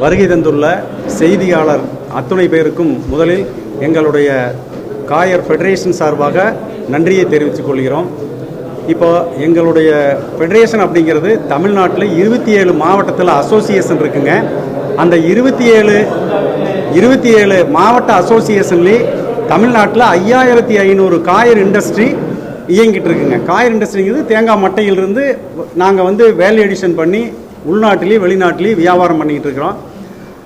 வருகை தந்துள்ள செய்தியாளர் அத்துணை பேருக்கும் முதலில் எங்களுடைய காயர் ஃபெடரேஷன் சார்பாக நன்றியை தெரிவித்துக் கொள்கிறோம். இப்போ எங்களுடைய ஃபெடரேஷன் அப்படிங்கிறது தமிழ்நாட்டில் 27 மாவட்டத்தில் அசோசியேஷன் இருக்குங்க. அந்த 27 மாவட்ட அசோசியேஷன்லேயே தமிழ்நாட்டில் 5500 காயர் இண்டஸ்ட்ரி இயங்கிட்டு இருக்குங்க. காயர் இண்டஸ்ட்ரிங்கிறது தேங்காய் மட்டையிலிருந்து நாங்கள் வேல்யூ எடிஷன் பண்ணி உள்நாட்டிலேயும் வெளிநாட்டிலையும் வியாபாரம் பண்ணிக்கிட்டு இருக்கிறோம்.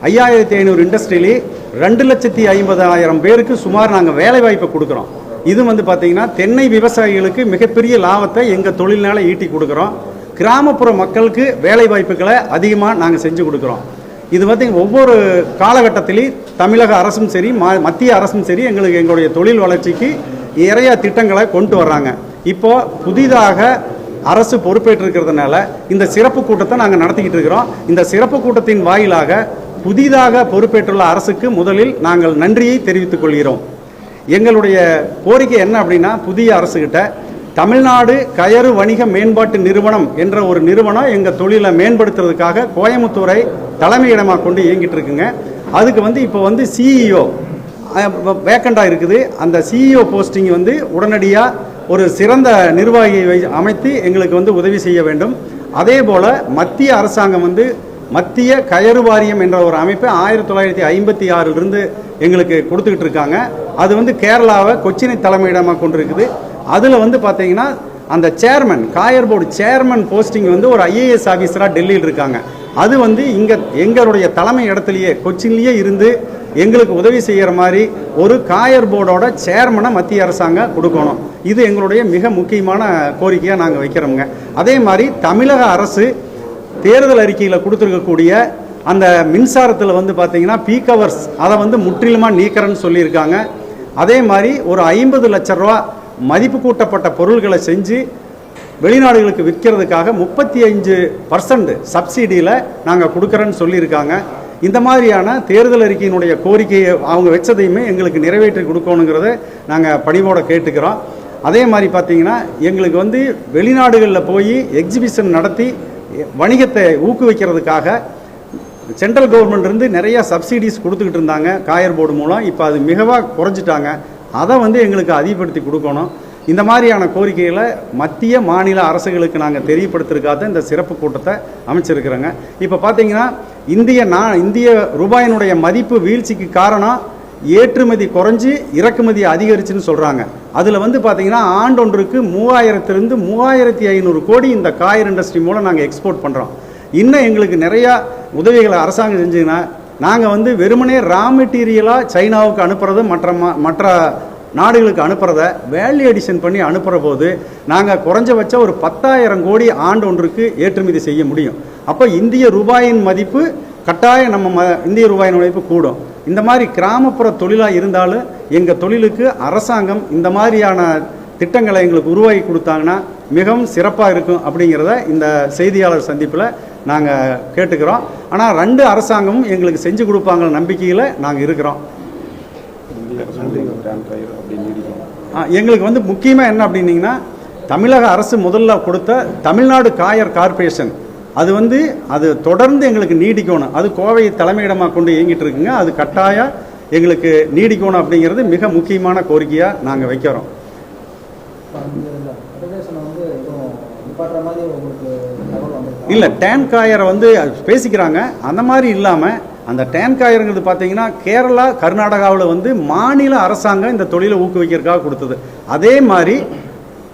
5500 இண்டஸ்ட்ரியிலே 2,50,000 பேருக்கு சுமார் நாங்கள் வேலை வாய்ப்பை கொடுக்குறோம். இது பார்த்தீங்கன்னா தென்னை விவசாயிகளுக்கு மிகப்பெரிய லாபத்தை எங்கள் தொழில்னால ஈட்டி கொடுக்குறோம். கிராமப்புற மக்களுக்கு வேலை வாய்ப்புகளை அதிகமாக நாங்கள் செஞ்சு கொடுக்குறோம். இது ஒவ்வொரு காலகட்டத்திலையும் தமிழக அரசும் சரி மத்திய அரசும் சரி எங்களுடைய தொழில் வளர்ச்சிக்கு நிறைய திட்டங்களை கொண்டு வர்றாங்க. இப்போ புதிதாக அரசு பொறுப்பேற்றிருக்கிறதுனால இந்த சிறப்பு கூட்டத்தை நாங்கள் நடத்திக்கிட்டு இருக்கிறோம். இந்த சிறப்பு கூட்டத்தின் வாயிலாக புதிதாக பொறுப்பேற்றுள்ள அரசுக்கு முதலில் நாங்கள் நன்றியை தெரிவித்துக் கொள்கிறோம். எங்களுடைய கோரிக்கை என்ன அப்படின்னா, புதிய அரசுகிட்ட தமிழ்நாடு கயறு வணிக மேம்பாட்டு நிறுவனம் என்ற ஒரு நிறுவனம் எங்கள் தொழிலை மேம்படுத்துறதுக்காக கோயம்புத்தூரை தலைமையிடமாக கொண்டு இயங்கிட்டு இருக்குங்க. அதுக்கு இப்போ சிஇஓ வேக்கண்டாக இருக்குது. அந்த சிஇஓ போஸ்டிங் உடனடியாக ஒரு சிறந்த நிர்வாகியை அமைத்து எங்களுக்கு உதவி செய்ய வேண்டும். அதே போல் மத்திய அரசாங்கம் மத்திய கயறு வாரியம் என்ற ஒரு அமைப்பை 1956 எங்களுக்கு கொடுத்துக்கிட்டு இருக்காங்க. அது கேரளாவை கொச்சினை தலைமையிடமாக கொண்டிருக்குது. அதில் பார்த்தீங்கன்னா அந்த chairman coir board chairman posting ஒரு ஐஏஎஸ் ஆஃபீஸராக டெல்லியில் இருக்காங்க. அது இங்கே எங்களுடைய தலைமை இடத்துலையே கொச்சின்லேயே இருந்து எங்களுக்கு உதவி செய்கிற மாதிரி ஒரு காயர் போர்டோட சேர்மனை மத்திய அரசாங்கம் கொடுக்கணும். இது எங்களுடைய மிக முக்கியமான கோரிக்கையாக நாங்கள் வைக்கிறோங்க. அதே மாதிரி தமிழக அரசு தேர்தல் அறிக்கையில் கொடுத்துருக்கக்கூடிய அந்த மின்சாரத்தில் பார்த்தீங்கன்னா பீக் ஹவர்ஸ் அதை முற்றிலுமாக நீக்கிறேன்னு சொல்லியிருக்காங்க. அதே மாதிரி ஒரு 50 லட்சம் ரூபா மதிப்பு கூட்டப்பட்ட பொருள்களை செஞ்சு வெளிநாடுகளுக்கு விற்கிறதுக்காக 35% சப்சிடியில் நாங்கள் கொடுக்குறேன்னு சொல்லியிருக்காங்க. இந்த மாதிரியான தேர்தல் அறிக்கையினுடைய கோரிக்கையை அவங்க வச்சதையுமே எங்களுக்கு நிறைவேற்றி கொடுக்கணுங்கிறத நாங்கள் பணிவோட கேட்டுக்கிறோம். அதே மாதிரி பார்த்தீங்கன்னா எங்களுக்கு வெளிநாடுகளில் போய் எக்ஸிபிஷன் நடத்தி வணிகத்தை ஊக்குவிக்கிறதுக்காக சென்ட்ரல் கவர்மெண்ட் நிறையா சப்சிடிஸ் கொடுத்துக்கிட்டு இருந்தாங்க காயர் போர்டு மூலம். இப்போ அது மிகவும் குறைஞ்சிட்டாங்க. அதை எங்களுக்கு அதிகப்படுத்தி கொடுக்கணும். இந்த மாதிரியான கோரிக்கைகளை மத்திய மாநில அரசுகளுக்கு நாங்கள் தெரியப்படுத்துறதுக்காக இந்த சிறப்பு கூட்டத்தை அமைச்சிருக்கிறோங்க. இப்போ பார்த்தீங்கன்னா இந்திய ரூபாயினுடைய மதிப்பு வீழ்ச்சிக்கு காரணம் ஏற்றுமதி குறைஞ்சி இறக்குமதி அதிகரிச்சுன்னு சொல்கிறாங்க. அதில் பார்த்தீங்கன்னா ஆண்டொன்றுக்கு 3000 to 3500 கோடி இந்த காயர் இண்டஸ்ட்ரி மூலம் நாங்கள் எக்ஸ்போர்ட் பண்ணுறோம். இன்னும் எங்களுக்கு நிறையா உதவிகளை அரசாங்கம் செஞ்சுங்கன்னா நாங்கள் வெறுமனே ரா மெட்டீரியலாக சைனாவுக்கு அனுப்புறது மற்ற நாடுகளுக்கு அனுப்புறத வேல்யூ எடிஷன் பண்ணி அனுப்புகிற போது நாங்கள் குறைஞ்சபட்ச ஒரு 10,000 கோடி ஆண்டு ஒன்றுக்கு ஏற்றுமதி செய்ய முடியும். அப்போ இந்திய ரூபாயின் மதிப்பு கட்டாயம் நம்ம இந்திய ரூபாயின் மதிப்பு கூடும். இந்த மாதிரி கிராமப்புற தொழிலாக இருந்தாலும் எங்கள் தொழிலுக்கு அரசாங்கம் இந்த மாதிரியான திட்டங்களை எங்களுக்கு உருவாக்கி கொடுத்தாங்கன்னா மிகவும் சிறப்பாக இருக்கும் அப்படிங்கிறத இந்த செய்தியாளர் சந்திப்பில் நாங்கள் கேட்டுக்கிறோம். ஆனால் 2 அரசாங்கமும் எங்களுக்கு செஞ்சு கொடுப்பாங்கிற நம்பிக்கையில் நாங்கள் இருக்கிறோம். எங்களுக்கு முக்கியமாக என்ன அப்படின்னீங்கன்னா, தமிழக அரசு முதல்ல கொடுத்த தமிழ்நாடு காயர் கார்பரேஷன் அது தொடர்ந்து எங்களுக்கு நீடிக்கணும். அது கோவையை தலைமையிடமாக கொண்டு இயங்கிட்டு இருக்குங்க. அது கட்டாயம் எங்களுக்கு நீடிக்கணும் அப்படிங்கிறது மிக முக்கியமான கோரிக்கையாக நாங்கள் வைக்கிறோம். இல்லை டேன் காயரை பேசிக்கிறாங்க. அந்த மாதிரி இல்லாமல் அந்த டேன் காயருங்கிறது பார்த்தீங்கன்னா கேரளா கர்நாடகாவில் மாநில அரசாங்கம் இந்த தொழிலை ஊக்குவிக்கிறதுக்காக கொடுத்தது. அதே மாதிரி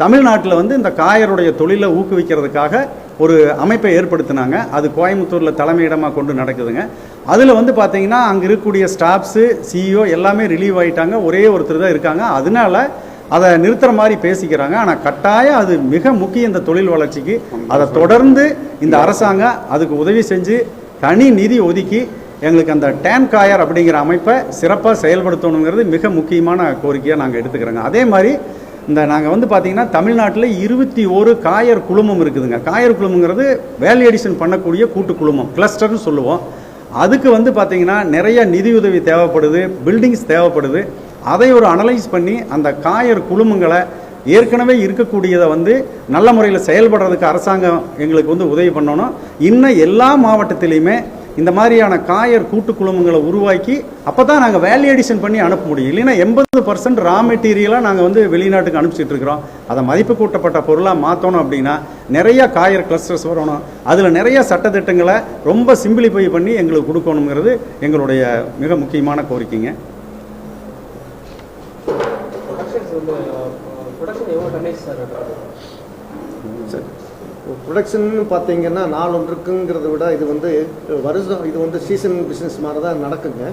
தமிழ்நாட்டில் இந்த காயருடைய தொழிலை ஊக்குவிக்கிறதுக்காக ஒரு அமைப்பை ஏற்படுத்தினாங்க. அது கோயம்புத்தூரில் தலைமையிடமாக கொண்டு நடக்குதுங்க. அதில் பார்த்தீங்கன்னா அங்கே இருக்கக்கூடிய ஸ்டாஃப்ஸு சிஇஓ எல்லாமே ரிலீவ் ஆகிட்டாங்க. ஒரே ஒருத்தர் தான் இருக்காங்க. அதனால அதை நிறுத்துகிற மாதிரி பேசிக்கிறாங்க. ஆனால் கட்டாயம் அது மிக முக்கியம் இந்த தொழில் வளர்ச்சிக்கு. அதை தொடர்ந்து இந்த அரசாங்கம் அதுக்கு உதவி செஞ்சு தனி நிதி ஒதுக்கி எங்களுக்கு அந்த டேன் காயர் அப்படிங்கிற அமைப்பை சிறப்பாக செயல்படுத்தணுங்கிறது மிக முக்கியமான கோரிக்கையாக நாங்கள் எடுத்துக்கிறோங்க. அதே மாதிரி நாங்கள் பார்த்தீங்கன்னா தமிழ்நாட்டில் 21 காயர் குழுமம் இருக்குதுங்க. காயர் குழுமங்கிறது வேல்யூ எடிஷன் பண்ணக்கூடிய கூட்டு குழுமம், கிளஸ்டர்னு சொல்லுவோம். அதுக்கு பார்த்தீங்கன்னா நிறைய நிதியுதவி தேவைப்படுது, பில்டிங்ஸ் தேவைப்படுது. அதை ஒரு அனலைஸ் பண்ணி அந்த காயர் குழுமங்களை ஏற்கனவே இருக்கக்கூடியதை நல்ல முறையில் செயல்படுறதுக்கு அரசாங்கம் எங்களுக்கு உதவி பண்ணணும். இன்னும் எல்லா மாவட்டத்திலையுமே இந்த மாதிரியான காயர் கூட்டு குழுமங்களை உருவாக்கி அப்போ தான் நாங்கள் வேல்யூ அடிஷன் பண்ணி அனுப்ப முடியும். இல்லைன்னா 80% ரா மெட்டீரியலாக நாங்கள் வந்து வெளிநாட்டுக்கு அனுப்பிச்சிட்டு இருக்கிறோம். அதை மதிப்பு கூட்டப்பட்ட பொருளாக மாற்றணும் அப்படின்னா நிறைய காயர் கிளஸ்டர்ஸ் வரணும். அதில் நிறைய சட்டத்திட்டங்களை ரொம்ப சிம்பிளிஃபை பண்ணி எங்களுக்கு கொடுக்கணுங்கிறது எங்களுடைய மிக முக்கியமான கோரிக்கைங்க. ப்ரொடக்ஷன் பார்த்தீங்கன்னா நாள் ஒன்றுக்குங்கிறத விட இது வந்து வருஷம் இது வந்து சீசன் பிஸ்னஸ் மாதிரி தான் நடக்குங்க.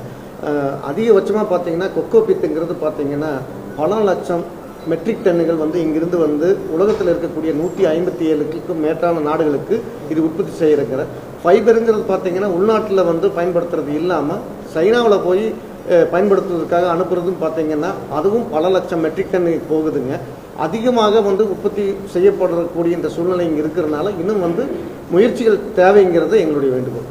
அதிகபட்சமாக பார்த்தீங்கன்னா கொக்கோ பித்துங்கிறது பார்த்தீங்கன்னா பல லட்சம் மெட்ரிக் டன்னுகள் வந்து இங்கிருந்து வந்து உலகத்தில் இருக்கக்கூடிய 157க்கும் மேற்றான நாடுகளுக்கு இது உற்பத்தி செய்கிறங்கிற ஃபைபருங்கிறது பார்த்தீங்கன்னா உள்நாட்டில் வந்து பயன்படுத்துறது இல்லாமல் சைனாவில் போய் பயன்படுத்துவதற்காக அனுப்புறதும் பார்த்தீங்கன்னா அதுவும் பல லட்சம் மெட்ரிக் டன் போகுதுங்க. அதிகமாக வந்து உற்பத்தி செய்யப்படக்கூடிய இந்த சூழ்நிலை இங்கே இருக்கிறதுனால இன்னும் வந்து முயற்சிகள் தேவைங்கிறது எங்களுடைய வேண்டுகோள்.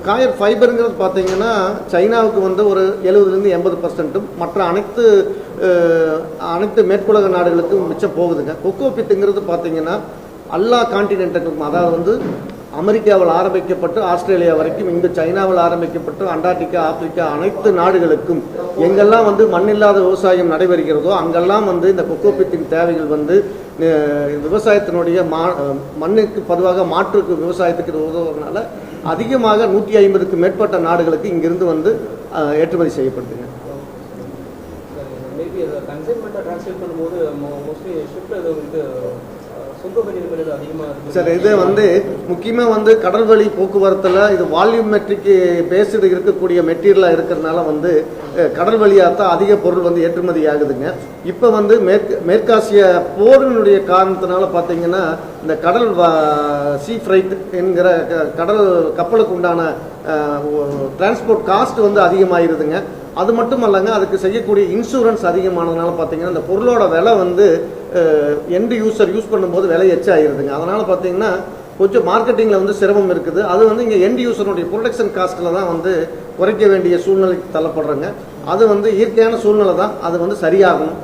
காயர் ஃபைபருங்கிறது பார்த்தீங்கன்னா சைனாவுக்கு வந்து ஒரு 70-80% 80%, மற்ற அனைத்து மேற்குலக நாடுகளுக்கும் மிச்சம் போகுதுங்க. கொக்கோ பித்துங்கிறது பார்த்தீங்கன்னா எல்லா கான்டினென்ட்டுக்கும், அதாவது வந்து அமெரிக்காவில் ஆரம்பிக்கப்பட்டு ஆஸ்திரேலியா வரைக்கும், இங்கு சைனாவில் ஆரம்பிக்கப்பட்டு அண்டார்டிகா, ஆப்பிரிக்கா அனைத்து நாடுகளுக்கும் எங்கெல்லாம் வந்து மண்ணில்லாத விவசாயம் நடைபெறுகிறதோ அங்கெல்லாம் வந்து இந்த கொக்கோபித்தின் தேவைகள் வந்து விவசாயத்தினுடைய மண்ணுக்கு பொதுவாக மாற்றுக்கு விவசாயத்துக்கு உதவுறதுனால அதிகமாக 150க்கு மேற்பட்ட நாடுகளுக்கு இங்கிருந்து வந்து ஏற்றுமதி செய்யப்படுதுங்க. சார் இது வந்து முக்கியமாக வந்து கடல் வழி போக்குவரத்தில் இது வால்யூமெட்ரிக் பேஸ்டு இருக்கக்கூடிய மெட்டீரியலாக இருக்கிறதுனால வந்து கடல் வழியாக தான் அதிக பொருள் வந்து ஏற்றுமதி ஆகுதுங்க. இப்போ வந்து மேற்காசிய போரினுடைய காரணத்தினால பார்த்தீங்கன்னா இந்த கடல் சீ ஃப்ரைட் என்கிற கடல் கப்பலுக்கு உண்டான டிரான்ஸ்போர்ட் காஸ்ட் வந்து அதிகமாகிருதுங்க. அது மட்டும் இல்லைங்க, அதுக்கு செய்யக்கூடிய இன்சூரன்ஸ் அதிகமானதுனால பார்த்தீங்கன்னா இந்த பொருளோட விலை வந்து எண்டு யூசர் யூஸ் பண்ணும்போது விலை எச்சாகிருதுங்க. அதனால் பார்த்தீங்கன்னா கொஞ்சம் மார்க்கெட்டிங்கில் வந்து சிரமம் இருக்குது. அது வந்து இங்கே எண்ட் யூசருடைய ப்ரொடக்ஷன் காஸ்ட்டில் தான் வந்து குறைக்க வேண்டிய சூழ்நிலைக்கு தள்ளப்படுறங்க. அது வந்து இயற்கையான சூழ்நிலை தான், அது வந்து சரியாகணும்.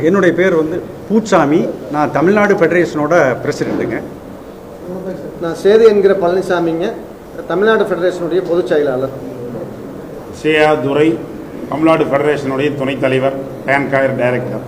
என்னுடைய பேர் வந்து பூச்சாமி. நான் தமிழ்நாடு ஃபெடரேஷனோட பிரசிடெண்ட்டுங்க. நான் சேது என்கிற பழனிசாமிங்க, தமிழ்நாடு ஃபெடரேஷனுடைய பொதுச் செயலாளர். துரை, தமிழ்நாடு ஃபெடரேஷனுடைய துணைத் தலைவர், பேன் காயர் டைரக்டர்.